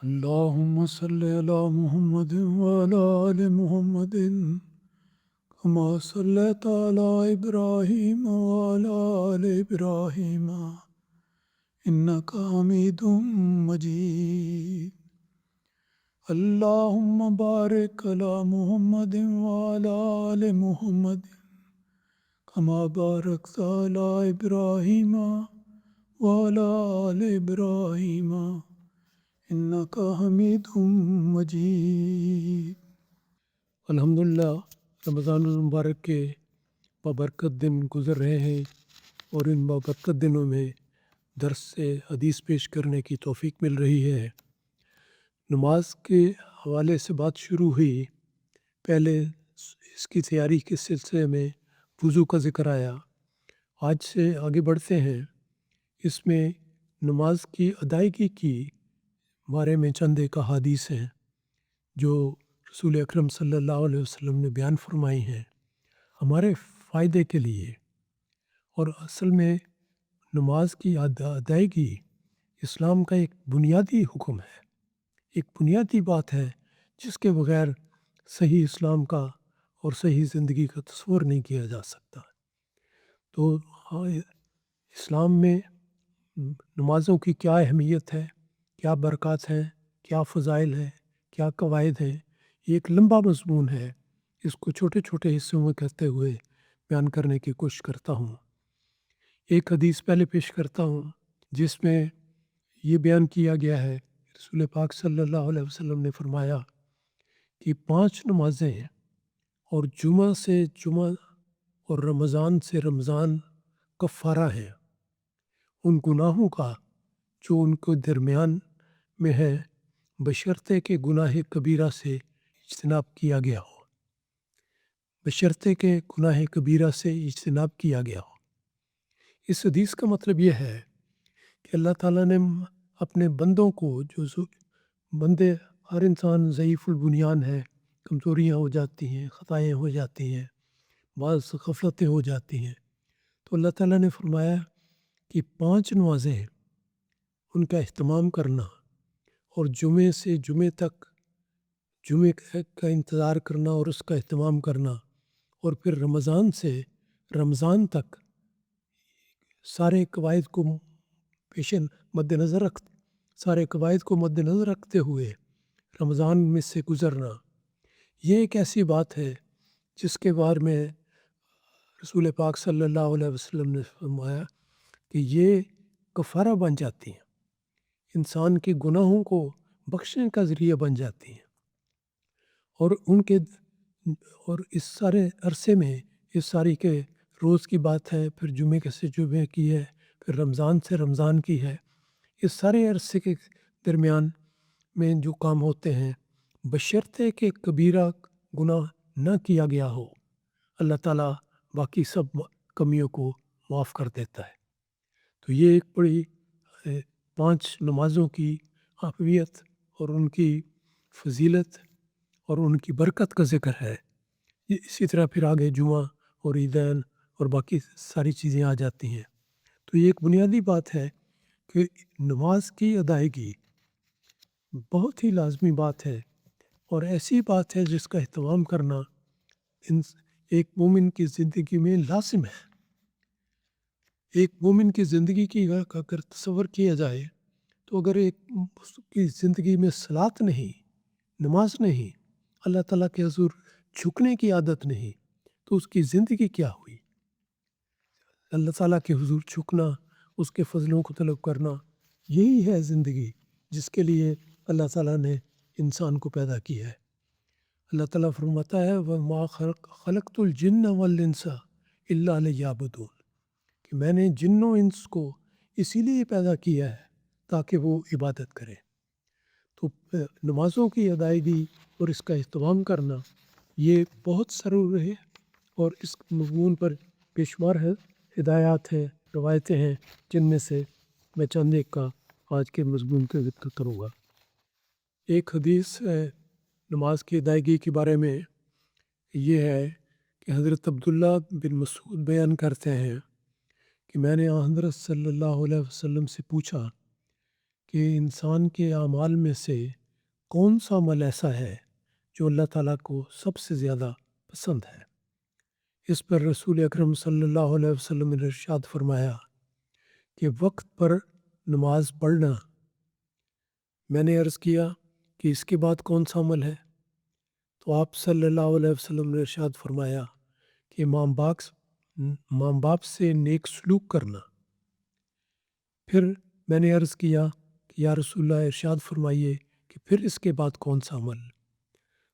اللهم صل على محمد وعلى آل محمد كما صليت على إبراهيم وعلى آل إبراهيم إنك حميد مجيد. اللهم بارك على محمد وعلى آل محمد كما باركت على إبراهيم وعلى آل إبراهيم إنك حميد مجيد. الحمدللہ رمضان المبارک کے بابرکت دن گزر رہے ہیں اور ان بابرکت دنوں میں درس سے حدیث پیش کرنے کی توفیق مل رہی ہے۔ نماز کے حوالے سے بات شروع ہوئی، پہلے اس کی تیاری کے سلسلے میں وضو کا ذکر آیا۔ آج سے آگے بڑھتے ہیں، اس میں نماز کی ادائیگی کی بارے میں چند ایک احادیث ہیں جو رسول اکرم صلی اللہ علیہ وسلم نے بیان فرمائی ہیں ہمارے فائدے کے لیے۔ اور اصل میں نماز کی ادائیگی اسلام کا ایک بنیادی حکم ہے، ایک بنیادی بات ہے جس کے بغیر صحیح اسلام کا اور صحیح زندگی کا تصور نہیں کیا جا سکتا۔ تو اسلام میں نمازوں کی کیا اہمیت ہے، کیا برکات ہیں، کیا فضائل ہیں، کیا قواعد ہیں، یہ ایک لمبا مضمون ہے۔ اس کو چھوٹے چھوٹے حصوں میں کرتے ہوئے بیان کرنے کی کوشش کرتا ہوں۔ ایک حدیث پہلے پیش کرتا ہوں جس میں یہ بیان کیا گیا ہے، رسول پاک صلی اللہ علیہ وسلم نے فرمایا کہ 5 نمازیں ہیں اور جمعہ سے جمعہ اور رمضان سے رمضان کفارہ ہیں ان گناہوں کا جو ان کے درمیان میں ہے، بشرطے کہ گناہ کبیرہ سے اجتناب کیا گیا ہو، بشرطے کہ گناہ کبیرہ سے اجتناب کیا گیا ہو۔ اس حدیث کا مطلب یہ ہے کہ اللہ تعالیٰ نے اپنے بندوں کو، جو بندے، ہر انسان ضعیف البنیان ہے، کمزوریاں ہو جاتی ہیں، خطائیں ہو جاتی ہیں، بعض غفلتیں ہو جاتی ہیں، تو اللہ تعالیٰ نے فرمایا کہ 5 نمازیں ہیں، ان کا اہتمام کرنا اور جمعے سے جمعے تک جمعے کا انتظار کرنا اور اس کا اہتمام کرنا، اور پھر رمضان سے رمضان تک سارے قواعد کو مد نظر رکھتے ہوئے رمضان میں سے گزرنا، یہ ایک ایسی بات ہے جس کے بارے میں رسول پاک صلی اللہ علیہ وسلم نے فرمایا کہ یہ کفارہ بن جاتی ہیں، انسان کے گناہوں کو بخشنے کا ذریعہ بن جاتی ہیں، اور اس سارے عرصے میں، اس ساری کے روز کی بات ہے، پھر جمعے سے جمعے کی ہے، پھر رمضان سے رمضان کی ہے، اس سارے عرصے کے درمیان میں جو کام ہوتے ہیں، بشرطے کہ کبیرہ گناہ نہ کیا گیا ہو، اللہ تعالیٰ باقی سب کمیوں کو معاف کر دیتا ہے۔ تو یہ ایک بڑی 5 نمازوں کی اہمیت اور ان کی فضیلت اور ان کی برکت کا ذکر ہے۔ اسی طرح پھر آگے جمعہ اور عیدین اور باقی ساری چیزیں آ جاتی ہیں۔ تو یہ ایک بنیادی بات ہے کہ نماز کی ادائیگی بہت ہی لازمی بات ہے اور ایسی بات ہے جس کا اہتمام کرنا ایک مومن کی زندگی میں لازم ہے۔ ایک مومن کی زندگی کی اگر تصور کیا جائے تو اگر ایک کی زندگی میں صلاۃ نہیں، نماز نہیں، اللہ تعالیٰ کے حضور جھکنے کی عادت نہیں، تو اس کی زندگی کیا ہوئی؟ اللہ تعالیٰ کے حضور جھکنا، اس کے فضلوں کو طلب کرنا، یہی ہے زندگی جس کے لیے اللہ تعالیٰ نے انسان کو پیدا کیا ہے۔ اللہ تعالیٰ فرماتا ہے وَمَا خَلَقْتُ الْجِنَّ وَالْإِنسَ إِلَّا لِيَعْبُدُونِ، کہ میں نے جن و انس کو اسی لیے پیدا کیا ہے تاکہ وہ عبادت کریں۔ تو نمازوں کی ادائیگی اور اس کا اہتمام کرنا یہ بہت ضروری ہے، اور اس مضمون پر بے شمار ہدایات ہیں، روایتیں ہیں، جن میں سے میں چند ایک کا آج کے مضمون کا ذکر کروں گا۔ ایک حدیث نماز کی ادائیگی کے بارے میں یہ ہے کہ حضرت عبداللہ بن مسعود بیان کرتے ہیں کہ میں نے حضرت صلی اللہ علیہ وسلم سے پوچھا کہ انسان کے اعمال میں سے کون سا عمل ایسا ہے جو اللہ تعالیٰ کو سب سے زیادہ پسند ہے۔ اس پر رسول اکرم صلی اللہ علیہ وسلم نے ارشاد فرمایا کہ وقت پر نماز پڑھنا۔ میں نے عرض کیا کہ اس کے بعد کون سا عمل ہے؟ تو آپ صلی اللہ علیہ وسلم نے ارشاد فرمایا کہ ماں باپ سے نیک سلوک کرنا۔ پھر میں نے عرض کیا کہ یا رسول اللہ ارشاد فرمائیے کہ پھر اس کے بعد کون سا عمل؟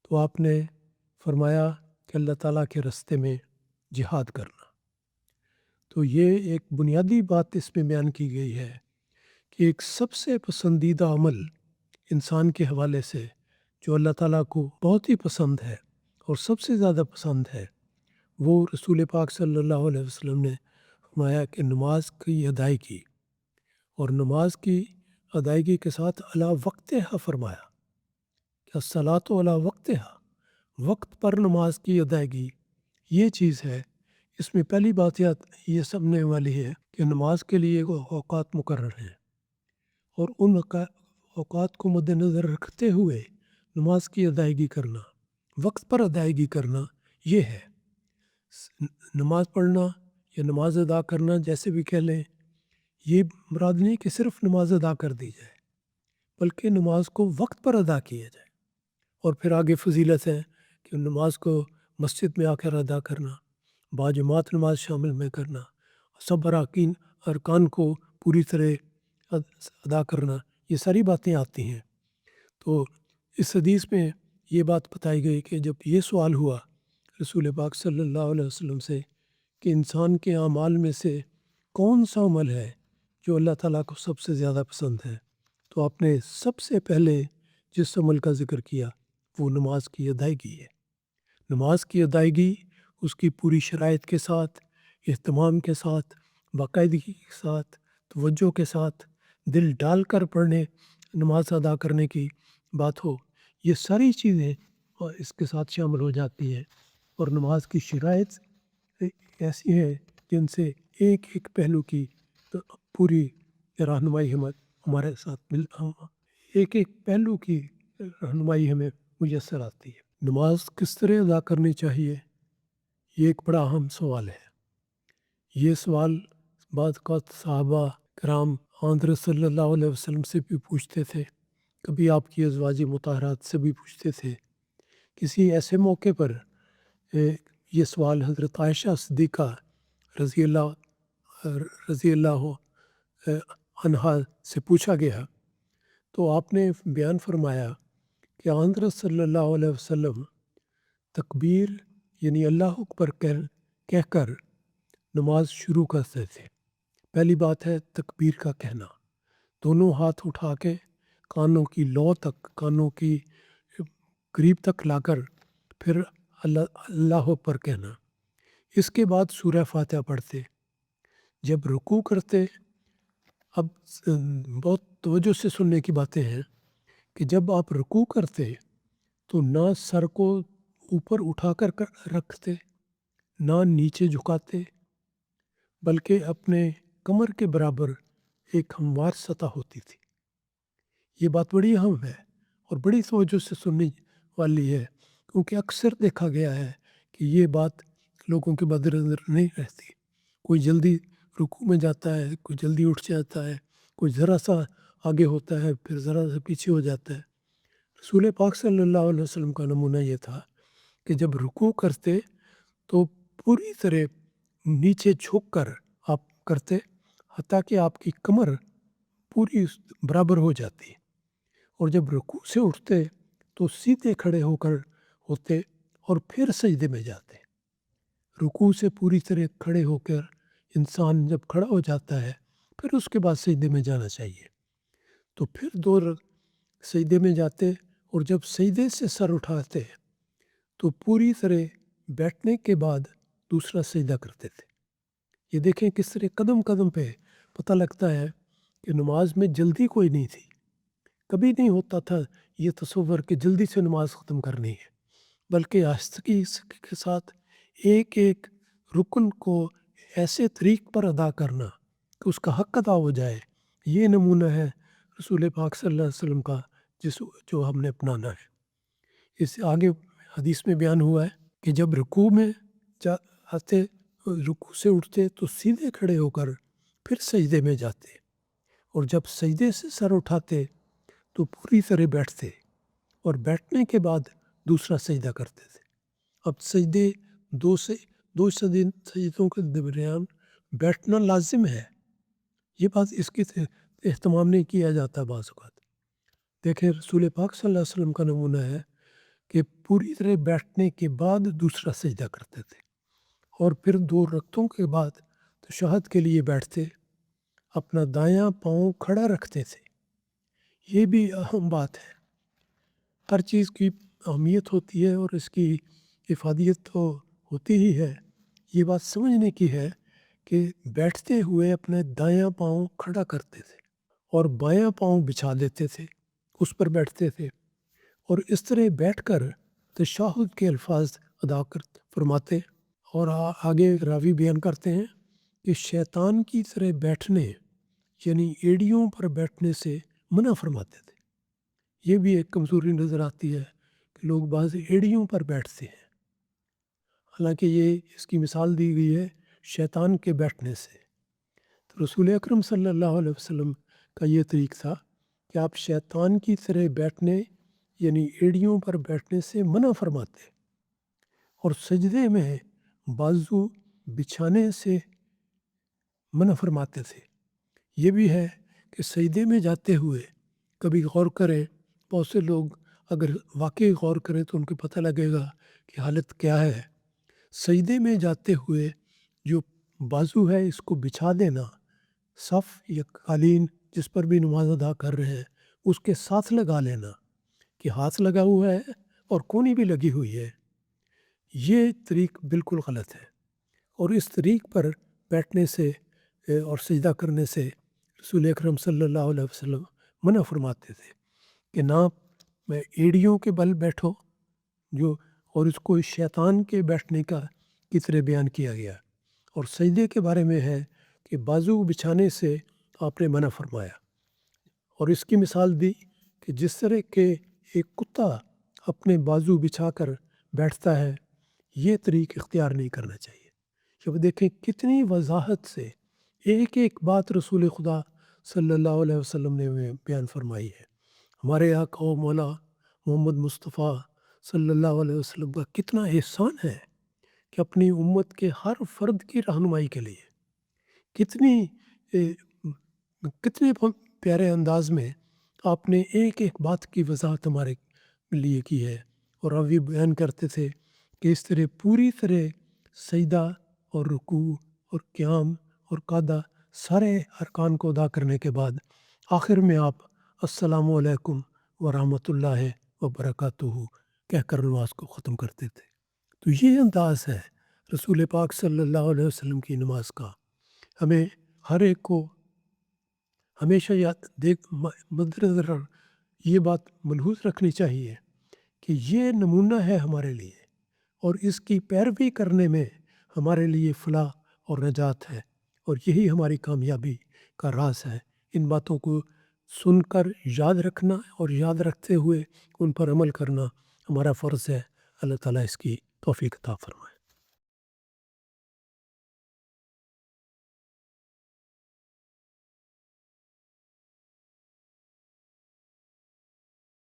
تو آپ نے فرمایا کہ اللہ تعالیٰ کے راستے میں جہاد کرنا۔ تو یہ ایک بنیادی بات اس میں بیان کی گئی ہے کہ ایک سب سے پسندیدہ عمل انسان کے حوالے سے جو اللہ تعالیٰ کو بہت ہی پسند ہے اور سب سے زیادہ پسند ہے، وہ رسول پاک صلی اللہ علیہ وسلم نے فرمایا کہ نماز کی ادائیگی، اور نماز کی ادائیگی کے ساتھ علی وقتہا فرمایا کہ الصلاۃ علی وقتہا، وقت پر نماز کی ادائیگی یہ چیز ہے۔ اس میں پہلی بات یہ سمجھنے والی ہے کہ نماز کے لیے اوقات مقرر ہیں، اور ان اوقات کو مد نظر رکھتے ہوئے نماز کی ادائیگی کرنا، وقت پر ادائیگی کرنا، یہ ہے نماز پڑھنا یا نماز ادا کرنا، جیسے بھی کہہ لیں۔ یہ مراد نہیں کہ صرف نماز ادا کر دی جائے، بلکہ نماز کو وقت پر ادا کیا جائے۔ اور پھر آگے فضیلت ہے کہ نماز کو مسجد میں آ کر ادا کرنا، باجماعت نماز شامل میں کرنا، سب ارکان کو پوری طرح ادا کرنا، یہ ساری باتیں آتی ہیں۔ تو اس حدیث میں یہ بات بتائی گئی کہ جب یہ سوال ہوا رسول پاک صلی اللہ علیہ وسلم سے کہ انسان کے اعمال میں سے کون سا عمل ہے جو اللہ تعالیٰ کو سب سے زیادہ پسند ہے، تو آپ نے سب سے پہلے جس عمل کا ذکر کیا وہ نماز کی ادائیگی ہے۔ نماز کی ادائیگی اس کی پوری شرائط کے ساتھ، اہتمام کے ساتھ، باقاعدگی کے ساتھ، توجہ کے ساتھ، دل ڈال کر پڑھنے نماز ادا کرنے کی بات ہو، یہ ساری چیزیں اس کے ساتھ شامل ہو جاتی ہیں۔ اور نماز کی شرائط ایسی ہے جن سے ایک ایک پہلو کی پوری رہنمائی ہمارے ساتھ ایک ایک پہلو کی رہنمائی ہمیں میسر آتی ہے۔ نماز کس طرح ادا کرنی چاہیے، یہ ایک بڑا اہم سوال ہے۔ یہ سوال بعض اوقات صحابہ کرام حضرت صلی اللہ علیہ وسلم سے بھی پوچھتے تھے، کبھی آپ کی ازواج مطہرات سے بھی پوچھتے تھے۔ کسی ایسے موقع پر یہ سوال حضرت عائشہ صدیقہ رضی اللہ عنہا سے پوچھا گیا، تو آپ نے بیان فرمایا کہ حضرت صلی اللہ علیہ وسلم تکبیر یعنی اللہ اکبر کہہ کر نماز شروع کرتے تھے۔ پہلی بات ہے تکبیر کا کہنا، دونوں ہاتھ اٹھا کے کانوں کی لو تک، کانوں کی قریب تک لا کر پھر اللہ اکبر کہنا۔ اس کے بعد سورہ فاتحہ پڑھتے، جب رکوع کرتے۔ اب بہت توجہ سے سننے کی باتیں ہیں کہ جب آپ رکوع کرتے تو نہ سر کو اوپر اٹھا کر رکھتے، نہ نیچے جھکاتے، بلکہ اپنے کمر کے برابر ایک ہموار سطح ہوتی تھی۔ یہ بات بڑی اہم ہے اور بڑی توجہ سے سننے والی ہے، کیونکہ اکثر دیکھا گیا ہے کہ یہ بات لوگوں کے مد نظر نہیں رہتی۔ کوئی جلدی رکوع میں جاتا ہے، کوئی جلدی اٹھ جاتا ہے، کوئی ذرا سا آگے ہوتا ہے، پھر ذرا سا پیچھے ہو جاتا ہے۔ رسول پاک صلی اللہ علیہ وسلم کا نمونہ یہ تھا کہ جب رکوع کرتے تو پوری طرح نیچے جھک کر آپ کرتے، حتیٰ کہ آپ کی کمر پوری برابر ہو جاتی، اور جب رکوع سے اٹھتے تو سیدھے کھڑے ہو کر ہوتے اور پھر سجدے میں جاتے۔ رکوع سے پوری طرح کھڑے ہو کر انسان جب کھڑا ہو جاتا ہے پھر اس کے بعد سجدے میں جانا چاہیے۔ تو پھر سجدے میں جاتے، اور جب سجدے سے سر اٹھاتے تو پوری طرح بیٹھنے کے بعد دوسرا سجدہ کرتے تھے۔ یہ دیکھیں کس طرح قدم قدم پہ پتہ لگتا ہے کہ نماز میں جلدی کوئی نہیں تھی۔ کبھی نہیں ہوتا تھا یہ تصور کہ جلدی سے نماز ختم کرنی ہے، بلکہ آہستگی کے ساتھ ایک ایک رکن کو ایسے طریق پر ادا کرنا کہ اس کا حق ادا ہو جائے۔ یہ نمونہ ہے رسول پاک صلی اللہ علیہ وسلم کا جو ہم نے اپنانا ہے۔ اس سے آگے حدیث میں بیان ہوا ہے کہ جب رکوع میں آتے، رکوع سے اٹھتے تو سیدھے کھڑے ہو کر پھر سجدے میں جاتے، اور جب سجدے سے سر اٹھاتے تو پوری طرح بیٹھتے، اور بیٹھنے کے بعد دوسرا سجدہ کرتے تھے۔ اب سجدے دو سجدوں کے درمیان بیٹھنا لازم ہے، یہ بات اس کی اہتمام نہیں کیا جاتا بعض اوقات۔ دیکھیں رسول پاک صلی اللہ علیہ وسلم کا نمونہ ہے کہ پوری طرح بیٹھنے کے بعد دوسرا سجدہ کرتے تھے، اور پھر 2 رکعتوں کے بعد تشہد کے لیے بیٹھتے، اپنا دایاں پاؤں کھڑا رکھتے تھے۔ یہ بھی اہم بات ہے۔ ہر چیز کی اہمیت ہوتی ہے اور اس کی افادیت تو ہوتی ہی ہے۔ یہ بات سمجھنے کی ہے کہ بیٹھتے ہوئے اپنے دایاں پاؤں کھڑا کرتے تھے اور بایاں پاؤں بچھا دیتے تھے، اس پر بیٹھتے تھے، اور اس طرح بیٹھ کر تشہد کے الفاظ ادا فرماتے۔ اور آگے راوی بیان کرتے ہیں کہ شیطان کی طرح بیٹھنے یعنی ایڑیوں پر بیٹھنے سے منع فرماتے تھے۔ یہ بھی ایک کمزوری نظر آتی ہے کہ لوگ بعض ایڑیوں پر بیٹھتے ہیں، حالانکہ یہ اس کی مثال دی گئی ہے شیطان کے بیٹھنے سے۔ تو رسول اکرم صلی اللہ علیہ وسلم کا یہ طریق تھا کہ آپ شیطان کی طرح بیٹھنے یعنی ایڑیوں پر بیٹھنے سے منع فرماتے، اور سجدے میں بازو بچھانے سے منع فرماتے تھے۔ یہ بھی ہے کہ سجدے میں جاتے ہوئے کبھی غور کریں، بہت سے لوگ اگر واقعی غور کریں تو ان کو پتہ لگے گا کہ حالت کیا ہے۔ سجدے میں جاتے ہوئے جو بازو ہے اس کو بچھا دینا، صف یا قالین جس پر بھی نماز ادا کر رہے ہیں اس کے ساتھ لگا لینا کہ ہاتھ لگا ہوا ہے اور کونی بھی لگی ہوئی ہے، یہ طریق بالکل غلط ہے۔ اور اس طریق پر بیٹھنے سے اور سجدہ کرنے سے رسول اکرم صلی اللہ علیہ وسلم منع فرماتے تھے کہ نہ میں ایڑیوں کے بل بیٹھو، اور اس کو شیطان کے بیٹھنے کی طرح بیان کیا گیا، اور سجدے کے بارے میں ہے کہ بازو بچھانے سے آپ نے منع فرمایا، اور اس کی مثال دی کہ جس طرح کہ ایک کتا اپنے بازو بچھا کر بیٹھتا ہے، یہ طریق اختیار نہیں کرنا چاہیے۔ جب دیکھیں کتنی وضاحت سے ایک ایک بات رسول خدا صلی اللہ علیہ وسلم نے بیان فرمائی ہے۔ ہمارے آقا و مولا محمد مصطفیٰ صلی اللہ علیہ وسلم کا کتنا احسان ہے کہ اپنی امت کے ہر فرد کی رہنمائی کے لیے کتنے پیارے انداز میں آپ نے ایک ایک بات کی وضاحت ہمارے لیے کی ہے۔ اور ابھی بیان کرتے تھے کہ اس طرح پوری طرح سجدہ اور رکوع اور قیام اور قعدہ سارے ارکان کو ادا کرنے کے بعد آخر میں آپ السلام علیکم ورحمۃ اللہ وبرکاتہ کہہ کر نماز کو ختم کرتے تھے۔ تو یہ انداز ہے رسول پاک صلی اللہ علیہ وسلم کی نماز کا۔ ہمیں ہر ایک کو ہمیشہ مد نظر یہ بات ملحوظ رکھنی چاہیے کہ یہ نمونہ ہے ہمارے لیے، اور اس کی پیروی کرنے میں ہمارے لیے فلاح اور نجات ہے، اور یہی ہماری کامیابی کا راز ہے۔ ان باتوں کو سن کر یاد رکھنا اور یاد رکھتے ہوئے ان پر عمل کرنا ہمارا فرض ہے۔ اللہ تعالیٰ اس کی توفیق عطا فرمائے۔